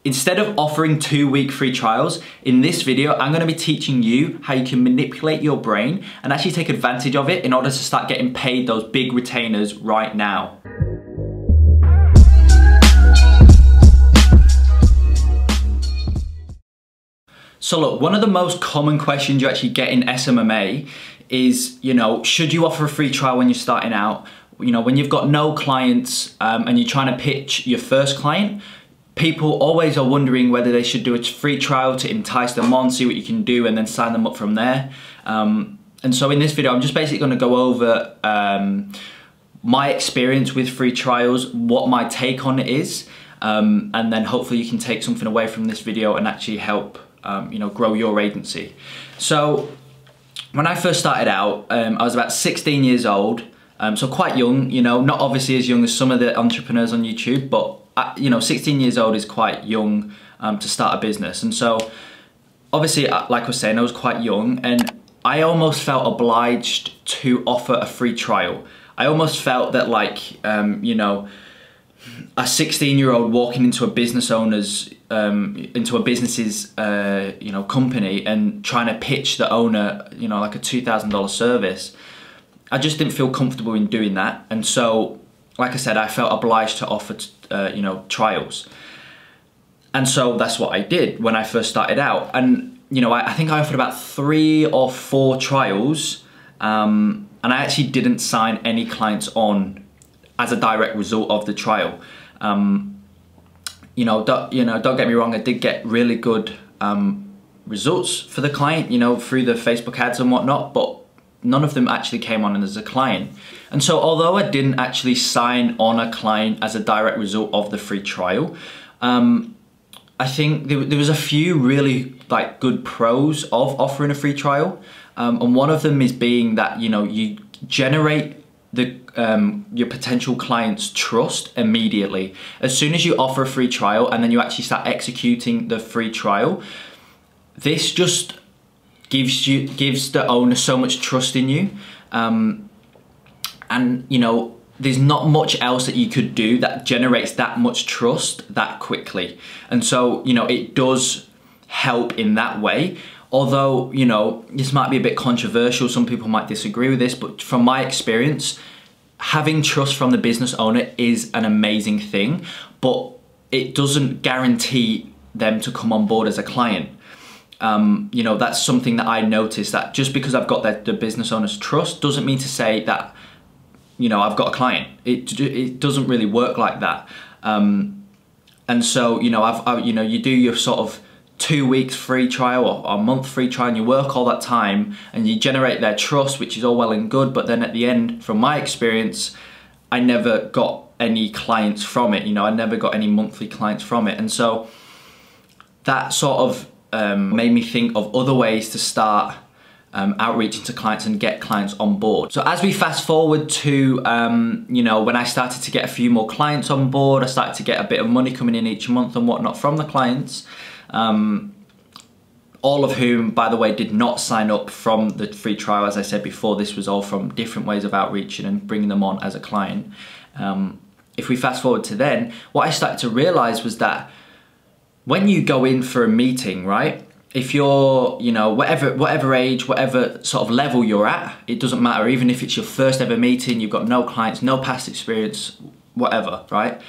Instead of offering 2-week free trials, in this video, I'm gonna be teaching you how you can manipulate your brain and actually take advantage of it in order to start getting paid those big retainers right now. So look, one of the most common questions you actually get in SMMA is, should you offer a free trial when you're starting out? When you've got no clients and you're trying to pitch your first client, people always are wondering whether they should do a free trial to entice them on, see what you can do, and then sign them up from there. And so in this video, I'm just basically gonna go over my experience with free trials, what my take on it is, and then hopefully you can take something away from this video and actually help grow your agency. So when I first started out, I was about 16 years old, so quite young, not obviously as young as some of the entrepreneurs on YouTube, but 16 years old is quite young to start a business. And so obviously, like I was saying, I was quite young and I almost felt obliged to offer a free trial. I almost felt that a 16-year-old walking into a business owner's, into a business's, company and trying to pitch the owner, like a $2,000 service. I just didn't feel comfortable in doing that. And so, like I said, I felt obliged to offer, trials. And so that's what I did when I first started out. And, I think I offered about 3 or 4 trials. And I actually didn't sign any clients on as a direct result of the trial. Don't get me wrong, I did get really good results for the client, through the Facebook ads and whatnot, but none of them actually came on as a client. And so although I didn't actually sign on a client as a direct result of the free trial, I think there was a few really good pros of offering a free trial. And one of them is being that, you generate your potential client's trust immediately. As soon as you offer a free trial and then you actually start executing the free trial, this just gives the owner so much trust in you. There's not much else that you could do that generates that much trust that quickly. And so, it does help in that way. Although, this might be a bit controversial, some people might disagree with this, but from my experience, having trust from the business owner is an amazing thing, but it doesn't guarantee them to come on board as a client. That's something that I noticed, that just because I've got the business owner's trust doesn't mean to say that, I've got a client. It doesn't really work like that. And so, you do your sort of 2 weeks free trial or a month free trial and you work all that time and you generate their trust, which is all well and good, but then at the end, from my experience, I never got any clients from it. I never got any monthly clients from it. And so that sort of made me think of other ways to start outreaching to clients and get clients on board. So as we fast forward to, when I started to get a few more clients on board, I started to get a bit of money coming in each month and whatnot from the clients, all of whom, by the way, did not sign up from the free trial. As I said before, this was all from different ways of outreaching and bringing them on as a client. If we fast forward to then, what I started to realize was that when you go in for a meeting, right? If you're, whatever age, whatever sort of level you're at, it doesn't matter. Even if it's your first ever meeting, you've got no clients, no past experience, whatever, right?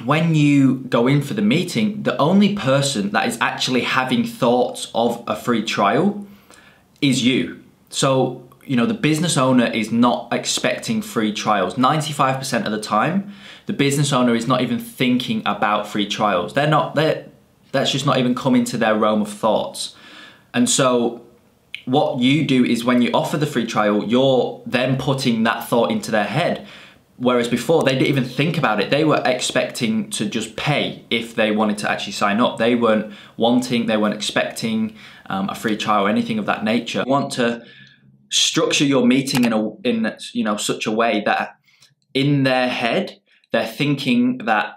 When you go in for the meeting, the only person that is actually having thoughts of a free trial is you. So, the business owner is not expecting free trials. 95% of the time, the business owner is not even thinking about free trials. That's just not even coming to their realm of thoughts. And so what you do is when you offer the free trial, you're then putting that thought into their head. Whereas before, they didn't even think about it. They were expecting to just pay if they wanted to actually sign up. They weren't expecting a free trial or anything of that nature. You want to structure your meeting in such a way that in their head, they're thinking that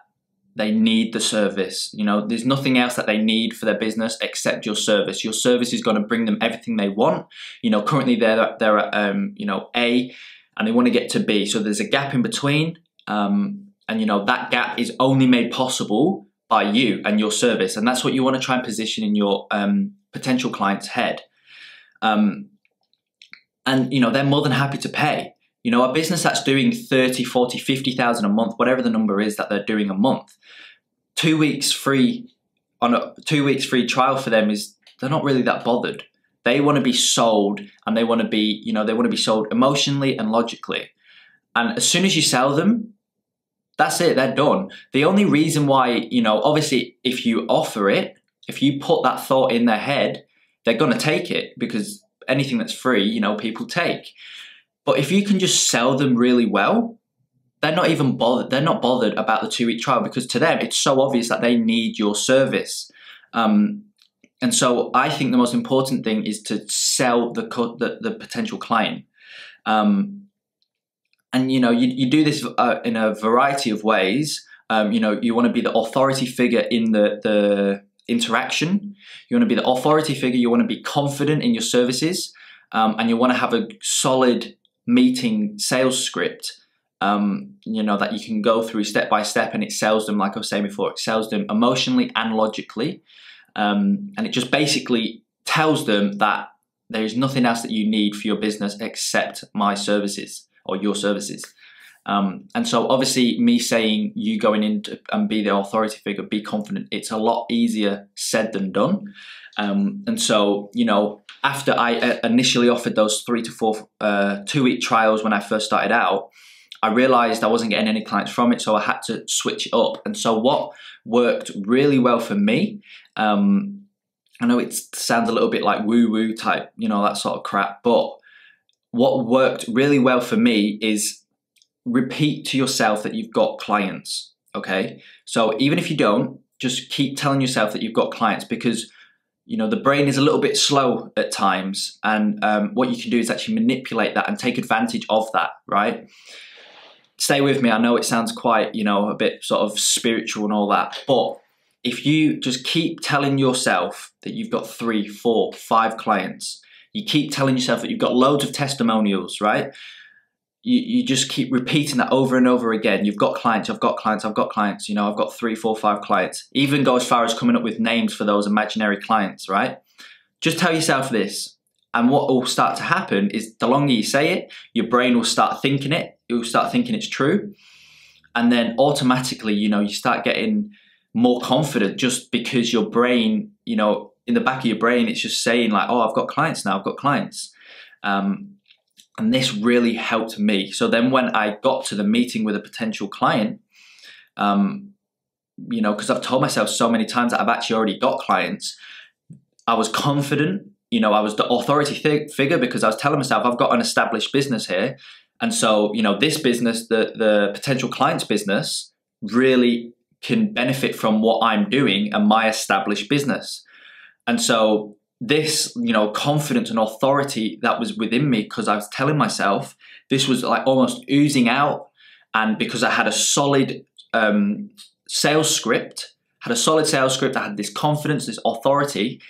they need the service. There's nothing else that they need for their business except your service. Your service is going to bring them everything they want. Currently they're at A, and they want to get to B. So there's a gap in between, and that gap is only made possible by you and your service. And that's what you want to try and position in your potential client's head. And, you know, they're more than happy to pay. You know, a business that's doing 30, 40, 50,000 a month, whatever the number is that they're doing a month, 2 weeks free on a 2 weeks free trial for them is, they're not really that bothered. They want to be sold, and they want to be, you know, they want to be sold emotionally and logically. And as soon as you sell them, that's it, they're done. The only reason why, you know, obviously if you offer it, if you put that thought in their head, they're going to take it, because anything that's free, you know, people take. But if you can just sell them really well, they're not even bothered. They're not bothered about the 2 week trial, because to them, it's so obvious that they need your service. And so I think the most important thing is to sell the potential client. And, you know, you do this in a variety of ways. You know, you want to be the authority figure in the interaction. You want to be the authority figure. You want to be confident in your services. And you want to have a solid meeting sales script, you know, that you can go through step by step, and it sells them, like I was saying before, it sells them emotionally and logically. And it just basically tells them that there is nothing else that you need for your business except my services or your services. And so obviously me saying you going in and be the authority figure, be confident, it's a lot easier said than done. And so, you know, after I initially offered those 3 to 4 2 week trials when I first started out, I realized I wasn't getting any clients from it, so I had to switch it up. And so what worked really well for me, I know it sounds a little bit like woo-woo type, you know, that sort of crap, but what worked really well for me is repeat to yourself that you've got clients, okay? So even if you don't, just keep telling yourself that you've got clients, because, you know, the brain is a little bit slow at times, and what you can do is actually manipulate that and take advantage of that, right? Stay with me, I know it sounds quite, you know, a bit sort of spiritual and all that, but if you just keep telling yourself that you've got 3, 4, 5 clients, you keep telling yourself that you've got loads of testimonials, right? You just keep repeating that over and over again. You've got clients, I've got clients, I've got clients, you know, I've got 3, 4, 5 clients. Even go as far as coming up with names for those imaginary clients, right? Just tell yourself this. And what will start to happen is the longer you say it, your brain will start thinking it. It will start thinking it's true. And then automatically, you know, you start getting more confident, just because your brain, you know, in the back of your brain, it's just saying like, oh, I've got clients now, I've got clients. And this really helped me. So then when I got to the meeting with a potential client, you know, because I've told myself so many times that I've actually already got clients, I was confident, you know, I was the authority figure, because I was telling myself I've got an established business here. And so, you know, this business, the potential client's business, really can benefit from what I'm doing and my established business. And so this, you know, confidence and authority that was within me, because I was telling myself, this was like almost oozing out. And because I had a solid sales script, I had this confidence, this authority,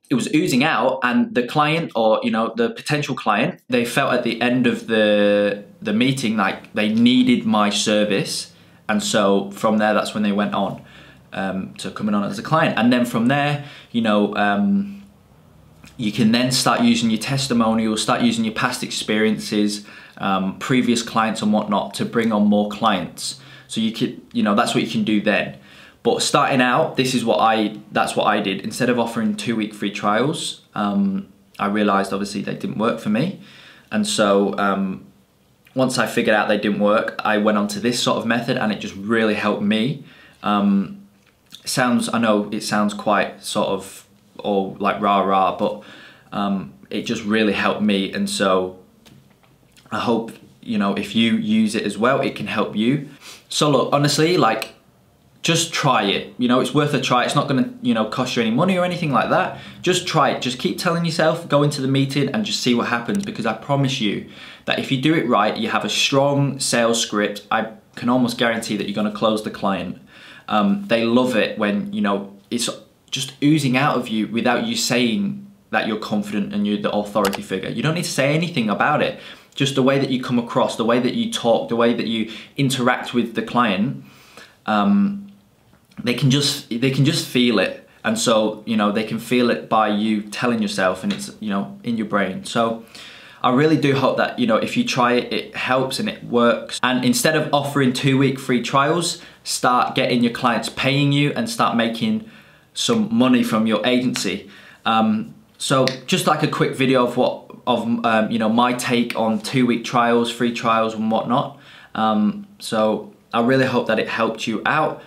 it was oozing out. And the client, or, you know, the potential client, they felt at the end of the meeting like they needed my service. And so from there, that's when they went on to coming on as a client. And then from there, you know, you can then start using your testimonials, start using your past experiences, previous clients and whatnot to bring on more clients. So you could, you know, that's what you can do then. But starting out, that's what I did. Instead of offering 2 week free trials, I realized obviously they didn't work for me. And so once I figured out they didn't work, I went on to this sort of method, and it just really helped me. I know it sounds quite sort of all like rah-rah, but it just really helped me. And so I hope, you know, if you use it as well, it can help you. So look, honestly, like, just try it. You know, it's worth a try. It's not gonna, you know, cost you any money or anything like that. Just try it. Just keep telling yourself, go into the meeting and just see what happens, because I promise you that if you do it right, you have a strong sales script, I can almost guarantee that you're gonna close the client. They love it when, you know, it's just oozing out of you without you saying that you're confident and you're the authority figure. You don't need to say anything about it. Just the way that you come across, the way that you talk, the way that you interact with the client, they can just feel it. And so, you know, they can feel it by you telling yourself, and it's, you know, in your brain. So I really do hope that, you know, if you try it, it helps and it works. And instead of offering 2-week free trials, start getting your clients paying you and start making some money from your agency. So just like a quick video of you know, my take on 2-week trials, free trials and whatnot. So I really hope that it helped you out.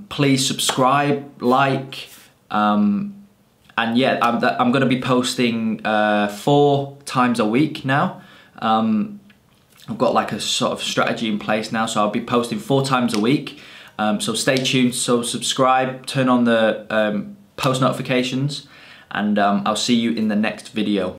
Please subscribe, like, and yeah, I'm going to be posting 4 times a week now. I've got like a sort of strategy in place now, so I'll be posting 4 times a week. So stay tuned, so subscribe, turn on the post notifications, and I'll see you in the next video.